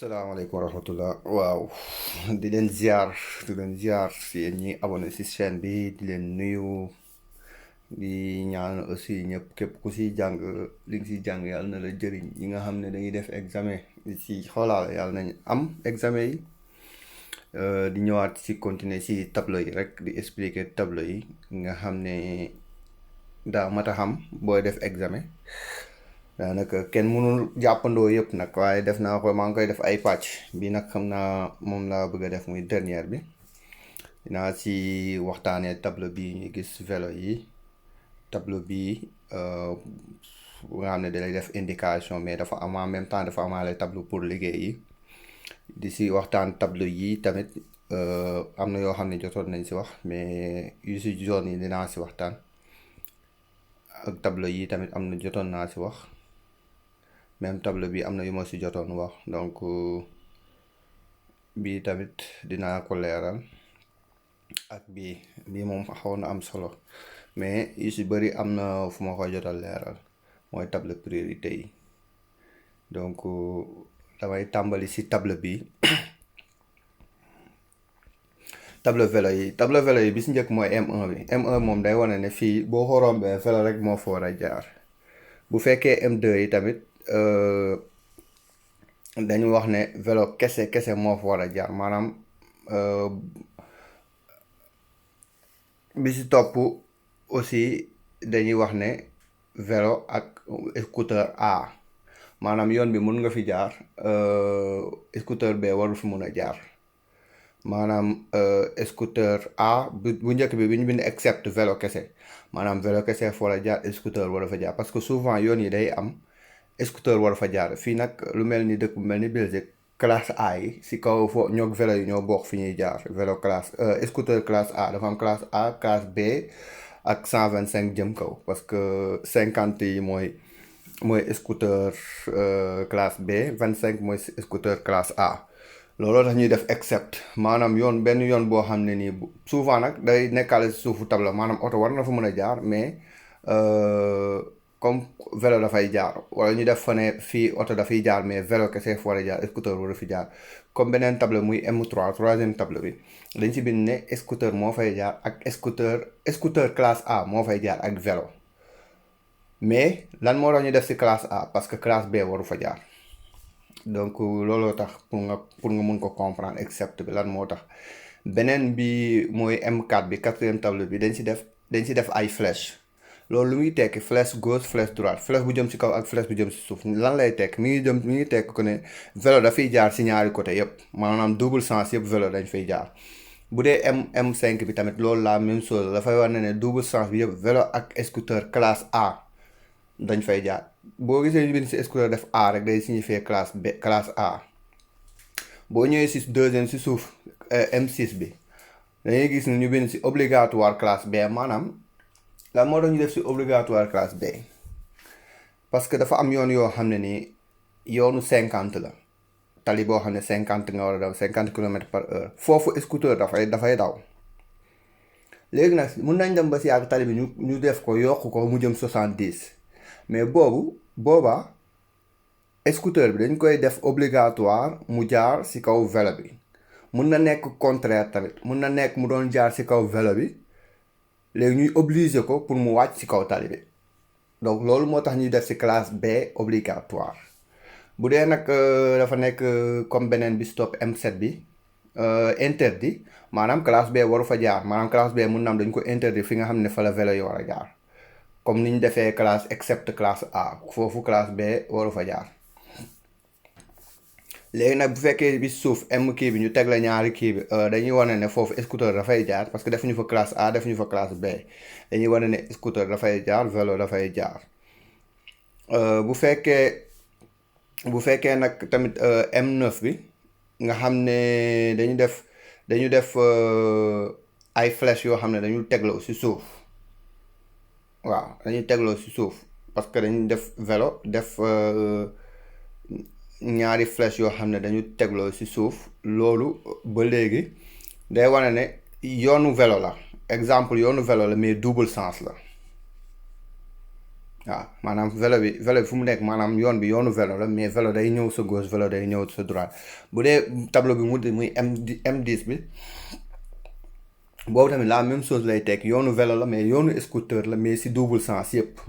salaamaaleykum wa rahmatullah waaw di leen ziar si yéen ñi abonné si chaîne bi di leen nuyu di ñaan aussi ñëpp képp ku si jàng li nga si jàng yàlla na la jëriñ ñi nga xam ne dañuy def examen di si xoolaal yàlla nañ am examen yi di ñëwaat si continuer si tableau yi rek di expliquer tableau yi nga xam ne daa mat a xam booy def examen. daanaka kenn mënul jàppandoo yëpp nag waaye def naa ko maa ngi koy def ay pàcc bi nag xam naa moom laa bëgg a def muy dernière bi dinaa si waxtaanee tableau bi ñu gis vélo yi tableau bi nga xam ne dalay def indication mais dafa am en même temps dafa amaale tableau pour liggéey yi di si waxtaan tableau yi tamit am na yoo xam ne jotoon nañ si wax mais yu si zone yi dinaa si waxtaan ak tableau yi tamit am na jotoon naa si wax même tableau bi am na yu ma si jotoon wax donc bii tamit dinaa ko leeral ak bii moom xaw na am solo mais yu si bëri am na fu ma ko jotal leeral mooy tableau priorité yi donc damay tàmbali si tableau bi tableau vélo yi bi si njëkk mooy M1 bi M1 moom day wane ne fii boo ko rombee vélo rek moo fa war a jaar bu fekkee M2 yi tamit dañu wax ne vélo kese moo fa war a jaar maanaam bi si topp aussi dañuy wax ne vélo ak scooter A maanaam yoon bi mun nga fi jaar scooter B waru fi mun a jaar maanaam scooter A bu njëkk bi ñu bind except vélo kese maanaam vélo kese foo la jaar scooter war a fa jaar parce que souvent yoon yi day am scooter war a fa jaar fii nag lu mel ni dëkk bu mel ni Belgique classe A yi si kaw foo ñoo vélo yi ñoo bokk fi ñuy jaar vélo classe scooter classe A dafa am classe A classe B ak 125 jëm kaw parce que 50 yi mooy scooter classe B 25 mooy scooter classe A looloo tax ñuy def except maanaam benn yoon boo xam ne nii souvent nag day nekkaale si suufu tableau maanaam oto war na fa mën a jaar mais comme vélo dafay jaar wala ñu def fa ne fii oto dafay jaar mais vélo kese fa war a jaar scooter war a fi jaar comme beneen tableau muy M3 troisième tableau bi dañ si bind ne scooter moo fay jaar ak scooter classe A moo fay jaar ak vélo mais lan moo tax ñu def si classe A parce que classe B waru fa jaar donc looloo tax pour nga mun ko comprendre except bi lan moo tax beneen bi mooy M4 bi quatrième tableau bi dañ si def ay flèche loolu lu muy tekki flèche gauche flèche droite flèche bu jëm si kaw ak flèche bu jëm si suuf lan lay tekk mi ngi tekk ko ne vélo dafay jaar si ñaari côté yëpp maanaam double sens yëpp vélo dañ fay jaar bu dee M5 bi tamit loolu la même chose dafay war ne double sens bi yëpp vélo ak scooter classe A dañ fay jaar boo gisee ñu bind si scooter def A rek day signifier classe A boo ñëwee si deuxième si suuf M6 bi dañuy gis ni ñu bind si obligatoire classe B maanaam la moo tax ñu def si obligatoire classe B parce que dafa am yoon yoo xam ne nii yoonu 50 la tali boo xam ne 50 nga war a daw 50 km/h foofu scooter dafay daw léegi nag mun nañ dem ba si yàgg tali bi ñu def ko yokk ko mu jëm 70 mais boobaa scooter bi dañ koy def obligatoire mu jaar si kaw vélo bi mun na nekk contraire tamit mun na nekk mu doon jaar si kaw vélo bi léegi ñuy obliger ko pour mu wàcc ci kaw tali bi donc loolu moo tax ñuy def ci classe B obligatoire bu dee nag dafa nekk comme beneen bi stop M7 bi interdit maanaam classe B waru fa jaar maanaam classe B mun na am dañ ko interdit fi nga xam ne fa la vélo yi war a jaar comme ni ñu defee classe except classe A foofu classe B waru fa jaar léegi nag bu fekkee bi suuf M kii bi ñu teg la ñaari kii bi dañuy wane ne foofu scooter dafay jaar parce que defuñu fa classe A defuñu fa classe B dañuy wane ne scooter dafay jaar vélo dafay jaar bu fekkee nag tamit M9 bi nga xam ne dañu def ay flèches yoo xam ne dañu tegloo ci suuf waaw dañuy tegloo ci suuf parce que dañu def vélo def ñaari flèche yoo xam ne dañu tegloo ci suuf loolu ba léegi day wane ne yoonu vélo la exemple yoonu vélo la mais double sens la waaw maanaam vélo bi fu mu nekk maanaam yoon bi yoonu vélo la mais vélo day ñëw sa gauche vélo day ñëw sa droite bu dee tableau bi muy M10 bi boobu tamit la même chose lay teg yoonu vélo la mais yoonu scooter la mais si double sens yëpp.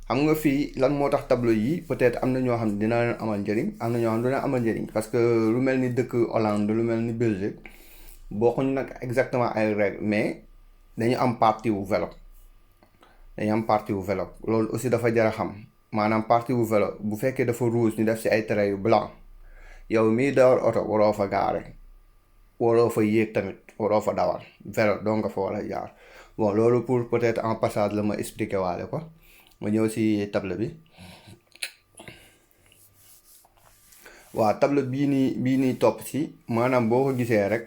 xam nga fii lan moo tax tableau yi peut-être am na ñoo xam ne dina leen amal njëriñ am na ñoo xam ne dina amal njëriñ parce que lu mel ni dëkk Hollande lu mel ni Belgique bokkuñ nag exactement ay règles mais dañu am partie wu vélo loolu aussi dafa jar a xam maanaam partie wu vélo bu fekkee dafa rouge ñu def si ay traits yu blanc yow mii dawal oto waroo fa gaare waroo fa yéeg tamit waroo fa dawal vélo doo nga fa war a jaar bon loolu pour peut-être en passage la ma expliqué waale ko ma ñëw si table bi waaw table bii nii topp si maanaam boo ko gisee rek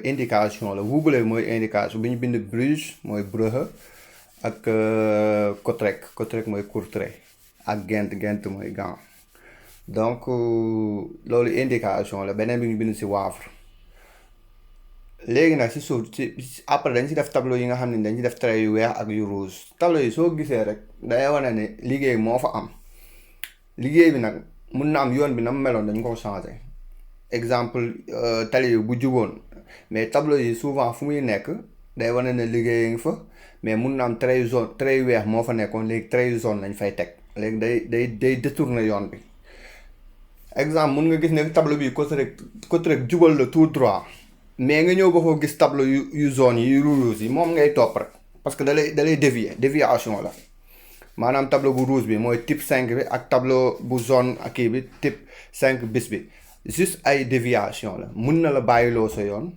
indication la wuubale mooy indication bi ñu bind Bruges mooy Brugge ak Kortrijk mooy Kortrijk ak Gent mooy Gand donc loolu indication la beneen bi ñu bind si Wavre léegi nag si suuf ci après dañ si def tableau yi nga xam ne dañ si def trait yu weex ak yu rouge tableau yi soo gisee rek day wane ne liggéey moo fa am liggéey bi nag mun na am yoon bi na mu meloon dañ ko changé exemple tali yi bu juboon mais tableau yi souvent fu muy nekk day wane ne liggéey ngi fa mais mun na am trait yu weex moo fa nekkoon léegi trait yu jaune lañ fay teg léegi day détourner yoon bi exemple mun nga gis ne tableau bi Kortrijk jubal la tout droit mais nga ñëw ba foo gis tableau yu zone yi yu rouge yi moom ngay topp rek parce que da lay déviation la maanaam tableau bu rouge bi mooy type 5 bi ak tableau bu zone ak kii bi type 5 bis bi juste ay déviation la mun na la bàyyiloo sa yoon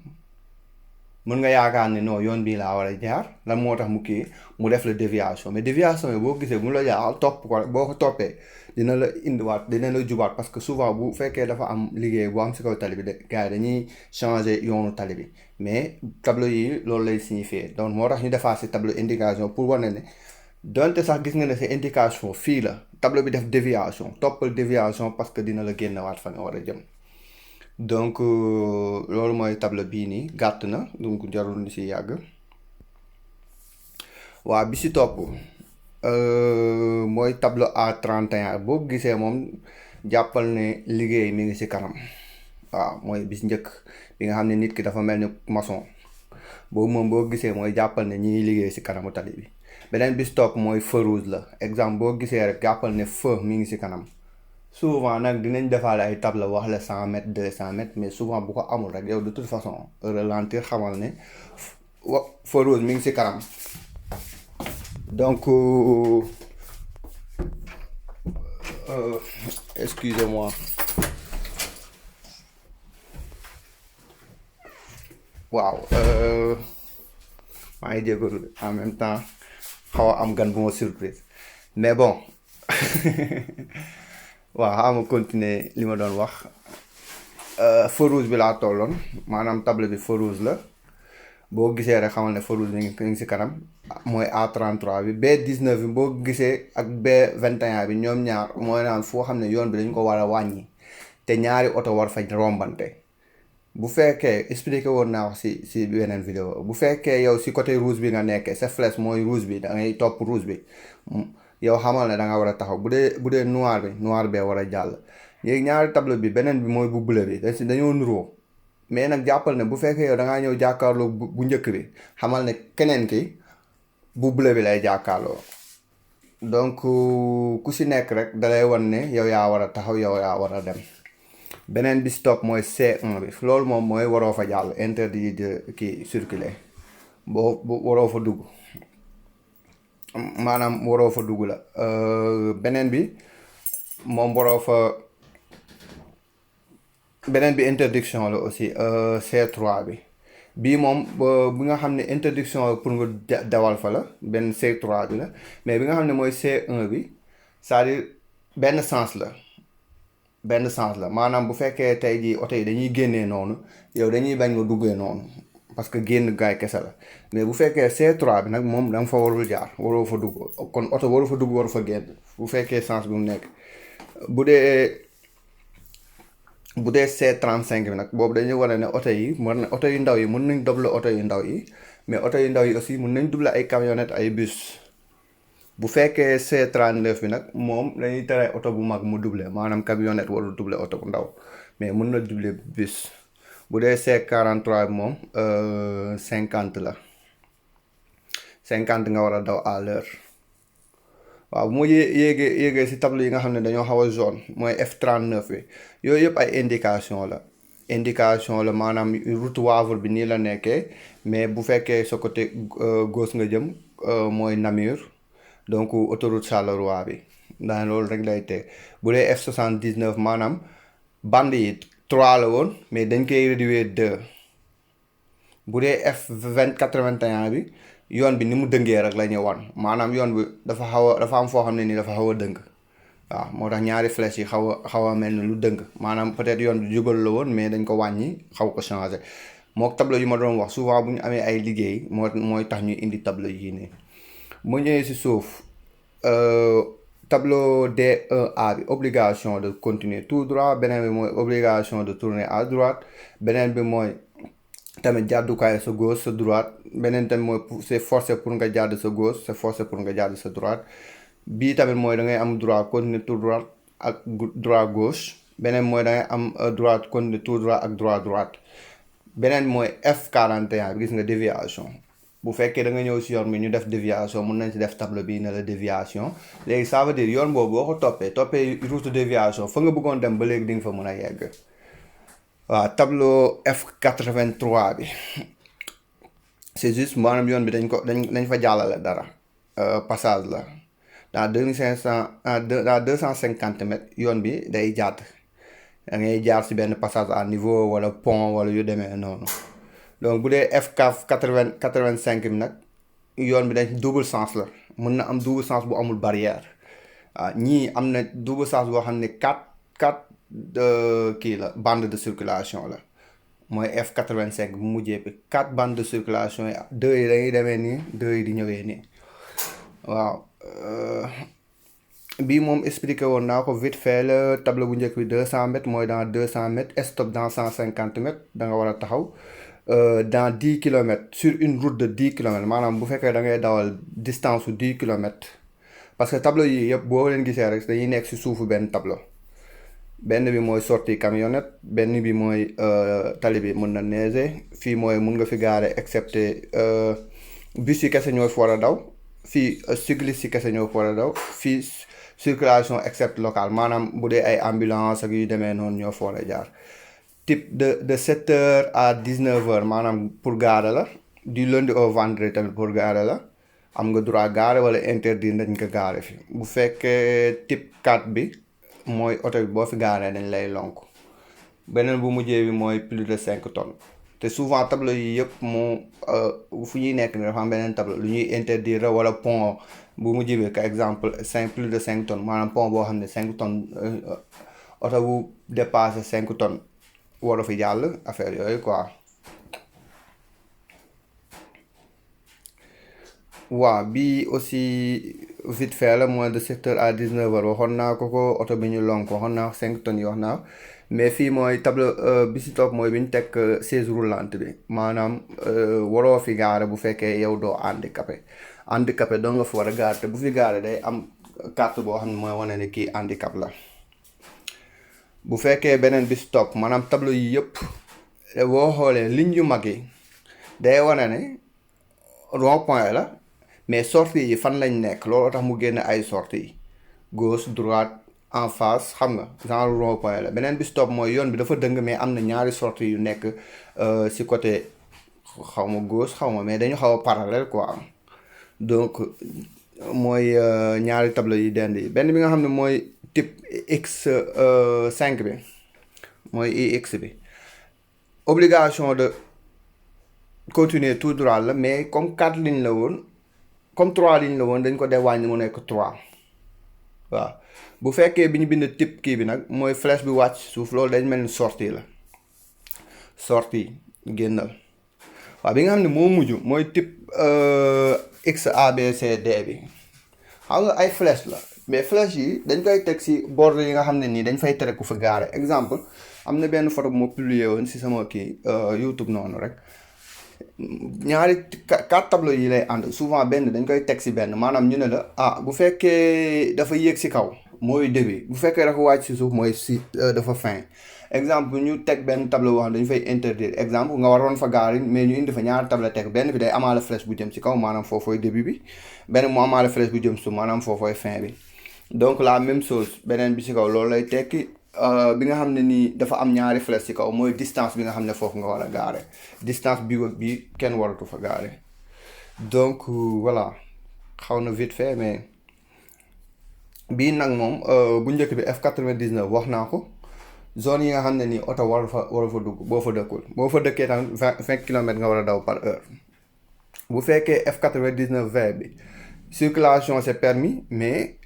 mun nga yaakaar ne non yoon bii laa war a jaar lan moo tax mu kii mu def la déviation mais déviation yi boo gisee mu la jaar topp ko rek boo ko toppee dina la indiwaat dina la jubaat parce que souvent bu fekkee dafa am liggéey bu am si kaw tali bi gars yi dañuy changer yoonu tali bi mais tableau yi loolu lay signifier donc moo tax ñu defaat si tableau indication pour wane ne donte sax gis nga ne sa indication fii la tableau bi def déviation toppal déviation parce que dina la génnewaat fa nga war a jëm donc loolu mooy tableau bii nii gàtt na donc jarul ni si yàgg waaw bi si topp mooy tableau A31 boo gisee moom jàppal ne liggéey mi ngi si kanam waaw mooy bis njëkk bi nga xam ne nit ki dafa mel ni maçon boobu moom boo gisee mooy jàppal ne ñi ngi liggéey si kanamu tali bi beneen bis topp mooy feu rouge la exemple boo gisee rek jàppal ne feu mi ngi si kanam souvent nag dinañ defaale ay tableau wax la 100 mètres 200 mètres mais souvent bu ko amul rek yow de toute façon ralentir xamal ne feu rouge mi ngi si kanam donc excusez-moi waaw maa ngi jégalu en même temps xaw a am gan bu ma surprise mais bon waaw xaw ma continuer li ma doon wax feu rouge bi laa tolloon maanaam table bi feu rouge la boo gisee rek xamal ne feu rouge mi ngi si kanam mooy A33 bi B19 bi boo gisee ak B21 bi ñoom ñaar mooy naan foo xam ne yoon bi dañ ko war a wàññi te ñaari oto war fa rombante bu fekkee expliqué woon naa wax si beneen vidéo bu fekkee yow si côté rouge bi nga nekkee sa flèche mooy rouge bi da ngay topp rouge bi yow xamal ne da nga war a taxaw bu dee noir bee war a jàll léegi ñaari tableau bi beneen bi mooy bu bleu bi dañoo nuroo mais nag jàppal ne bu fekkee yow da ngaa ñëw jàkkaarloo bu njëkk bi xamal ne keneen ki bu bleu bi lay jàkkaarloo donc ku si nekk rek dalay wan ne yow yaa war a taxaw yow yaa war a dem beneen bi stop mooy C1 bi loolu moom mooy waroo fa jàll interdit de kii circuler boo waroo fa dugg maanaam waroo fa dugg la beneen bi moom beneen bi interdiction la aussi C3 bi bii moom bi nga xam ne interdiction la pour nga dawal fa la benn C3 bi la mais bi nga xam ne mooy C1 bi c'est-à-dire benn sens la maanaam bu fekkee tey jii oto yi dañuy génnee noonu yow dañuy bañ nga duggee noonu parce que génn gaay kese la mais bu fekkee C3 bi nag moom da nga fa warul jaar waroo fa dugg kon oto waru fa dugg waru fa génn bu fekkee sens bi mu nekk bu dee C35 bi nag boobu dañuy war ne oto yu ndaw yi mën nañ doubler oto yu ndaw yi mais oto yu ndaw yi aussi mën nañ doubler ay camionnette ay bus bu fekkee C39 bi nag moom dañuy tere oto bu mag mu doubler maanaam camionnette warul doubler oto bu ndaw mais mën na doubler bus. bu dee C43 bi moom 50 la 50 nga war a daw à l'heure. waaw bu ma yéegee si tableau yi nga xam ne dañoo xaw a jaune mooy F39 bi yooyu yëpp ay indication la maanaam route Wavre bi nii la nekkee mais bu fekkee sa côté gauche nga jëm mooy Namur donc autoroute Charleroi bi ndax loolu rek lay teg bu dee F79 maanaam bande yi 3 la woon mais dañ koy réduire 2 bu dee F81 bi yoon bi ni mu dëngee rek la ñu wan maanaam yoon bi dafa am foo xam ne nii dafa xaw a dëng waaw moo tax ñaari flèche yi xaw a mel ni lu dëng maanaam peut-être yoon bi jubal la woon mais dañ ko wàññi xaw ko changé moo tableau yu ma doon wax souvent bu ñu amee ay liggéey mooy tax ñuy indi tableau yii nii mu ñëwee si suuf tableau D1A bi obligation de continuer tout droit beneen bi mooy obligation de tourner à droite beneen bi mooy tamit jàddukaay sa gauche sa droite beneen tamit mooy c'est forcé pour nga jàdd sa gauche c'est forcé pour nga jàdd sa droite bii tamit mooy da ngay am droit continuer tout droit ak droit gauche beneen mooy da ngay am droit continuer tout droit ak droite beneen mooy F41 bi gis nga déviation bu fekkee da nga ñëw si yoon bi ñu def déviation mun nañ si def tableau bii ne la déviation léegi ça veut dire yoon boobu boo ko toppee route déviation fa nga bëggoon dem ba léegi di nga fa mën a yegg. waaw tableau F83 bi c'est juste maanaam yoon bi dañ fa jàllale dara passage la dans 250 mètres yoon bi day jàdd da ngay jaar si benn passage à niveau wala pont wala yu demee noonu donc bu dee F85 bi nag yoon bi dañ double sens la mën na am double sens bu amul barrière waaw ñii am na double sens boo xam ne 4 kii la bande de circulation la mooy F85 bu mujjee bi 4 bandes de circulation yi 2 yi dañuy demee nii 2 yi di ñëwee nii waaw bii moom expliqué woon naa ko vite fait la tableau bu njëkk bi 200 mètres mooy dans 200 mètres stop dans 150 mètres da nga war a taxaw dans 10 kilomètres sur une route de 10 kilomètres maanaam bu fekkee da ngay dawal distance su 10 kilomètres parce que tableau yi yëpp boo leen gisee rek dañuy nekk si suufu benn tableau benn bi mooy sortie camionnette benn bi mooy tali bi mën na neiger fii mooy mun nga fi gaare excepté bus yi kese ñoo fi war a daw fii cycliste yi kese ñoo fi war a daw fii circulation excepte locale maanaam bu dee ay ambulance ak yu demee noonu ñoo fi war a jaar type de 7 heures à 19 heures maanaam pour gaare la du lundi au vendredi tamit pour gaare la am nga droit gaare wala interdit nañ ko gaare fi bu fekkee type 4 bi mooy oto bi boo fi gaaree dañ lay lonk beneen bu mujjee bi mooy plus de 5 tonnes te souvent tableau yi yëpp moo fu ñuy nekk ni dafa am beneen tableau lu ñuy interdire wala pont bu mujjee bi par exemple plus de 5 tonnes maanaam pont boo xam ne 5 tonnes oto bu dépassé 5 tonnes waru fi jàll affaire yooyu quoi. waaw bii aussi vite fait la moins de 7 heures à 19 heures waxoon naa ko oto bi ñu lonk waxoon naa 5 tonnes yi wax naa mais fii mooy tableau bi si topp mooy bi ñu teg chaise roulante bi maanaam waroo fi gaare bu fekkee yow doo handicapé doo nga fi war a gaare te bu fi gaare day am carte boo xam ne mooy wane ne kii handicap la bu fekkee beneen bi si topp maanaam tableau yi yëpp boo xoolee ligne yu mag yi day wane ne rond point la mais sortie yi fan lañ nekk loolu tax mu génn ay sortie yi gauche droite en face xam nga genre rond point la beneen bi stop mooy yoon bi dafa dëng mais am na ñaari sortie yu nekk si côté xaw ma gauche xaw ma mais dañu xaw a parallèle quoi donc mooy ñaari tableau yi dend yi benn bi nga xam ne mooy type X5 bi mooy IX bi obligation de continuer tout droit la mais comme 4 lignes la woon comme 3 lignes la woon dañ ko dee wàññi mu nekk 3 waaw bu fekkee bi ñu bind type kii bi nag mooy flèche bi wàcc suuf loolu dañ mel ni sortie la sortie génnal waaw bi nga xam ne moo mujj mooy type XABCD bi xam nga ay flèche la mais flèche yi dañ koy teg si bord yi nga xam ne nii dañ fay tere ku fa gaare exemple am na benn photo bu ma publié woon si sama kii YouTube noonu rek ñaari 4 tableaux yi lay ànd souvent benn dañ koy teg si benn maanaam ñu ne la bu fekkee dafa yéeg si kaw mooy début bu fekkee dafa wàcc si suuf mooy dafa fin exemple ñu teg benn tableau boo xam dañu fay interdire exemple nga waroon fa gaari mais ñu indi fa ñaari tableau teg benn bi day amaale flèche bu jëm si kaw maanaam foofooy début bi benn mu amaale flèche bu jëm suuf maanaam foofooy fin bi donc la même chose beneen bi si kaw loolu lay tekki bi nga xam ne nii dafa am ñaari flèche ci kaw mooy distance bi nga xam ne foofu nga war a gaare distance bi ak bi kenn waratu fa gaare donc voilà xaw na vite fait mais bii nag moom bu njëkk bi F99 wax naa ko zone yi nga xam ne nii oto waru fa dugg boo fa dëkkul boo fa dëkkee tam 20 kilomètres nga war a daw par heure bu fekkee F99 vert bi circulation c'est permis mais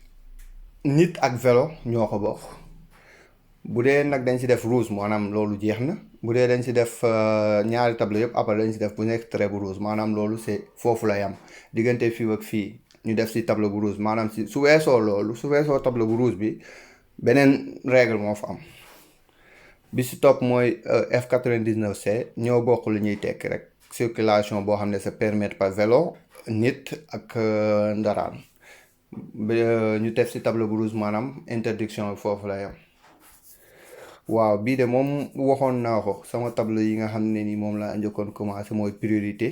nit ak vélo ñoo ko bokk bu dee nag dañ si def rouge maanaam loolu jeex na bu dee dañ si def ñaari tableau yëpp après dañ si def bu nekk trait bu rouge maanaam loolu c'est foofu la yam diggante fii ak fii ñu def si tableau bu rouge maanaam si su weesoo loolu su weesoo tableau bu rouge bi beneen règle moo fa am bi si topp mooy F99C ñoo bokk lu ñuy tekki rek circulation boo xam ne c'est permis par vélo nit ak ndaraan ñu def si tableau bu rouge maanaam interdiction bi foofu la yam waaw bii de moom waxoon naa ko sama tableau yi nga xam ne ni moom laa njëkkoon commencé mooy priorité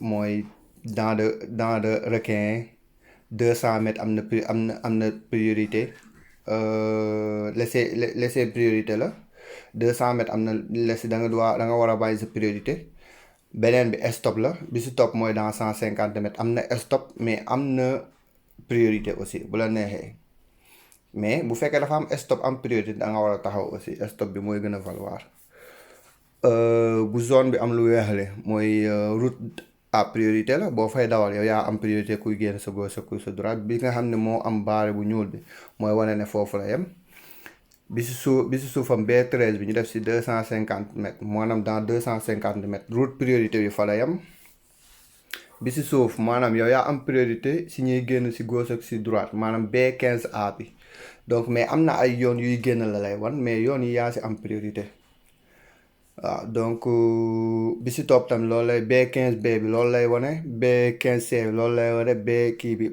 mooy dans de requin 200 mètres am na priorité laisser priorité la 200 mètres am na laisser da nga war a bàyyi sa priorité beneen bi stop la bi si topp mooy dans 150 mètres am na stop mais am na priorité aussi bu la neexee mais bu fekkee dafa am stop am priorité da nga war a taxaw aussi stop bi mooy gën a valoir bu zone bi am lu weexle mooy route à priorité la boo fay dawal yow yaa am priorité kuy génn sa gauche kuy sa droite bi nga xam ne moo am baare bu ñuul bi mooy wane ne foofu la yem bi si suufam B13 bi ñu def si 250 mètres maanaam dans 250 mètres route priorité bi fa la yem bi si suuf maanaam yow yaa am priorité si ñuy génn si gauche ak si droite maanaam B15A bi donc mais am na ay yoon yuy génn la lay wan mais yoon yi yaa si am priorité waaw donc bi si topp tam loolu lay B15B bi loolu lay wane B15C bi loolu lay wane B kii bi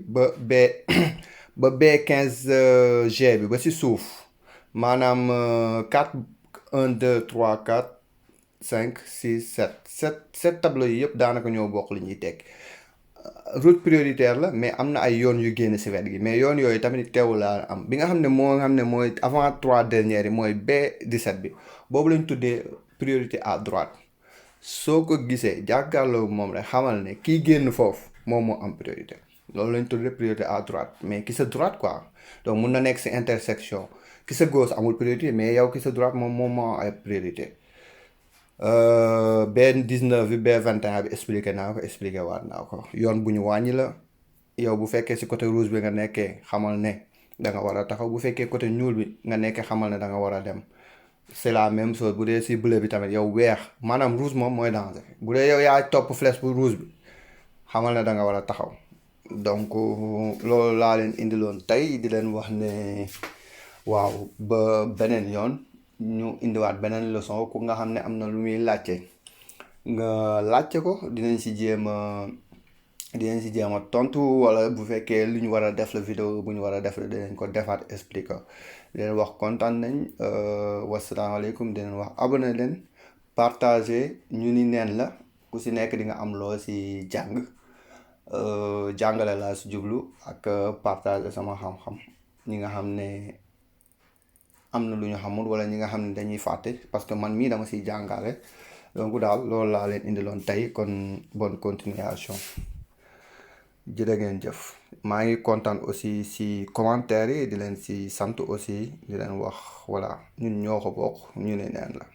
ba B15G bi ba si suuf maanaam 4 1 2 3 4 5 6 7 7 tableau yi yëpp daanaka ñoo bokk li ñuy teg route prioritaire la mais am na ay yoon yu génn si wet gi mais yoon yooyu tamit teewul laa am bi nga xam ne mooy avant 3 dernières yi mooy B17 bi boobu lañ tuddee priorité à droite soo ko gisee jàkkaarloo moom rek xamal ne kii génn foofu moom moo am priorité loolu lañ tuddee priorité à droite mais ki sa droite quoi donc mun na nekk si intersection ki sa gauche amul priorité mais yow ki sa droite moom moo ay priorité B19 bi B21 bi expliqué waat naa ko yoon bu ñu wàññi la yow bu fekkee si côté rouge bi nga nekkee xamal ne da nga war a taxaw bu fekkee côté ñuul bi nga nekkee xamal ne da nga war a dem c'est la même chose bu dee si bleu bi tamit yow weex maanaam rouge moom mooy danger bu dee yow yaa topp flèche bu rouge bi xamal ne da nga war a taxaw donc loolu laa leen indiloon tey di leen wax ne waaw ba beneen yoon ñu indiwaat beneen leçon ku nga xam ne am na lu muy laajte nga laajte ko dinañ si jéem a tontu wala bu fekkee lu ñu war a def la vidéo bu ñu war a def la dinañ ko defaat expliquer di leen wax kontaan nañ wasalaamaaleykum di leen wax abonné leen partager ñu ni neen la ku si nekk di nga am loo si jàng jàngale laa si jublu ak partager sama xam-xam ñi nga xam ne am na lu ñu xamul wala ñi nga xam ne dañuy fàtte parce que man mii dama siy jàngale donc daal loolu laa leen indiloon tey kon bonne continuation jërë ngeen jëf maa ngi kontaan aussi si commentaire yi di leen si sant aussi di leen wax voilà ñun ñoo ko bokk ñu ne neen la